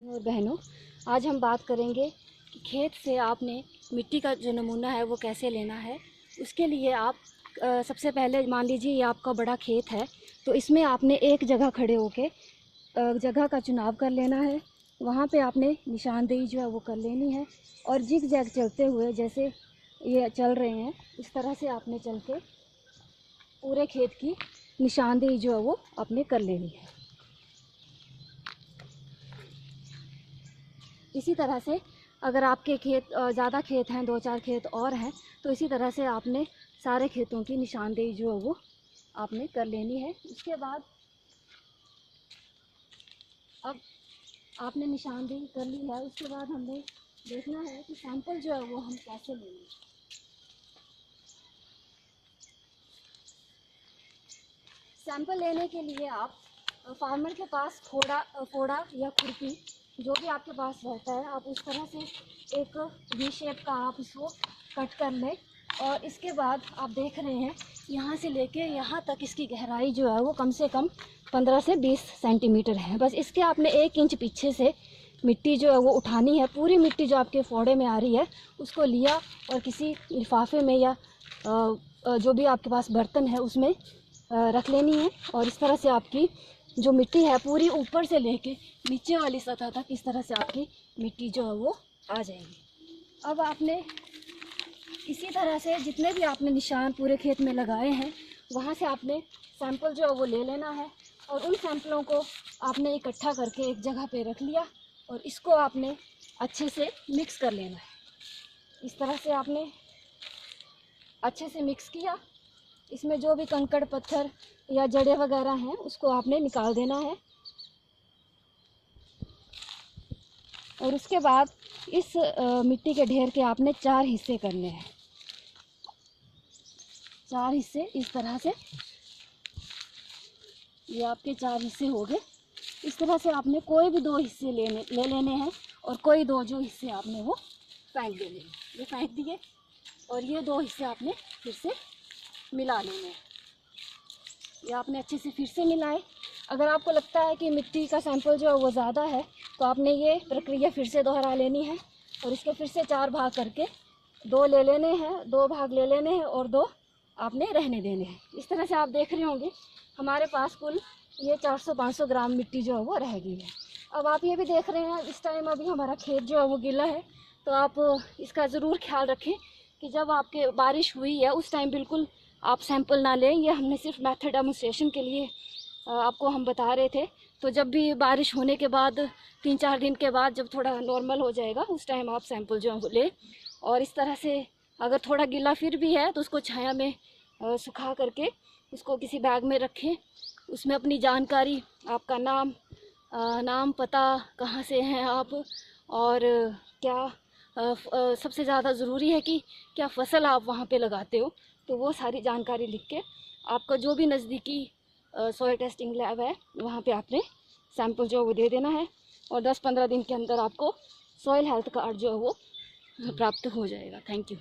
और बहनों, आज हम बात करेंगे कि खेत से आपने मिट्टी का जो नमूना है वो कैसे लेना है। उसके लिए आप सबसे पहले मान लीजिए ये आपका बड़ा खेत है, तो इसमें आपने एक जगह खड़े होके जगह का चुनाव कर लेना है। वहाँ पे आपने निशानदेही जो है वो कर लेनी है और जिग जैग चलते हुए जैसे ये चल रहे हैं इस तरह से आपने चल के पूरे खेत की निशानदेही जो है वो आपने कर लेनी है। इसी तरह से अगर आपके खेत ज़्यादा खेत हैं, 2-4 खेत और हैं, तो इसी तरह से आपने सारे खेतों की निशानदेही जो है वो आपने कर लेनी है। उसके बाद अब आपने निशानदेही कर ली है, उसके बाद हमें देखना है कि सैंपल जो है वो हम कैसे लेंगे। सैंपल लेने के लिए आप फार्मर के पास फोड़ा या खुरपी जो भी आपके पास रहता है, आप उस तरह से एक वी शेप का आप इसको कट कर लें। और इसके बाद आप देख रहे हैं यहाँ से लेके यहाँ तक इसकी गहराई जो है वो कम से कम 15 से 20 सेंटीमीटर है। बस इसके आपने 1 इंच पीछे से मिट्टी जो है वो उठानी है। पूरी मिट्टी जो आपके फोड़े में आ रही है उसको लिया और किसी लिफाफे में या जो भी आपके पास बर्तन है उसमें रख लेनी है। और इस तरह से आपकी जो मिट्टी है पूरी ऊपर से लेके नीचे वाली सतह तक इस तरह से आपकी मिट्टी जो है वो आ जाएगी। अब आपने इसी तरह से जितने भी आपने निशान पूरे खेत में लगाए हैं वहाँ से आपने सैंपल जो है वो ले लेना है और उन सैंपलों को आपने इकट्ठा करके एक जगह पे रख लिया और इसको आपने अच्छे से मिक्स कर लेना है। इस तरह से आपने अच्छे से मिक्स किया। इसमें जो भी कंकड़ पत्थर या जड़ें वगैरह हैं उसको आपने निकाल देना है। और उसके बाद इस मिट्टी के ढेर के आपने 4 हिस्से करने हैं। 4 हिस्से इस तरह से, ये आपके 4 हिस्से हो गए। इस तरह से आपने कोई भी 2 हिस्से ले लेने हैं और कोई 2 जो हिस्से आपने वो फेंक देने हैं। ये फेंक दिए और ये 2 हिस्से आपने फिर से मिला लेने हैं। ये आपने अच्छे से फिर से मिलाए। अगर आपको लगता है कि मिट्टी का सैंपल जो है वो ज़्यादा है तो आपने ये प्रक्रिया फिर से दोहरा लेनी है और इसके फिर से 4 भाग करके 2 ले लेने हैं, 2 भाग ले लेने हैं और 2 आपने रहने देने हैं। इस तरह से आप देख रहे होंगे हमारे पास कुल ये 400-500 ग्राम मिट्टी जो है वो रह गई है। अब आप ये भी देख रहे हैं इस टाइम अभी हमारा खेत जो है वो गीला है, तो आप इसका ज़रूर ख्याल रखें कि जब आपके बारिश हुई है उस टाइम बिल्कुल आप सैंपल ना लें। ये हमने सिर्फ मेथड डेमोन्स्ट्रेशन के लिए आपको हम बता रहे थे। तो जब भी बारिश होने के बाद 3-4 दिन के बाद जब थोड़ा नॉर्मल हो जाएगा उस टाइम आप सैंपल जो है लें। और इस तरह से अगर थोड़ा गीला फिर भी है तो उसको छाया में सुखा करके उसको किसी बैग में रखें। उसमें अपनी जानकारी, आपका नाम पता, कहाँ से हैं आप और क्या सबसे ज़्यादा ज़रूरी है कि क्या फ़सल आप वहाँ पे लगाते हो, तो वो सारी जानकारी लिख के आपका जो भी नज़दीकी सॉइल टेस्टिंग लैब है वहाँ पे आपने सैंपल जो है वो दे देना है और 10-15 दिन के अंदर आपको सॉइल हेल्थ कार्ड जो है वो प्राप्त हो जाएगा। Thank you.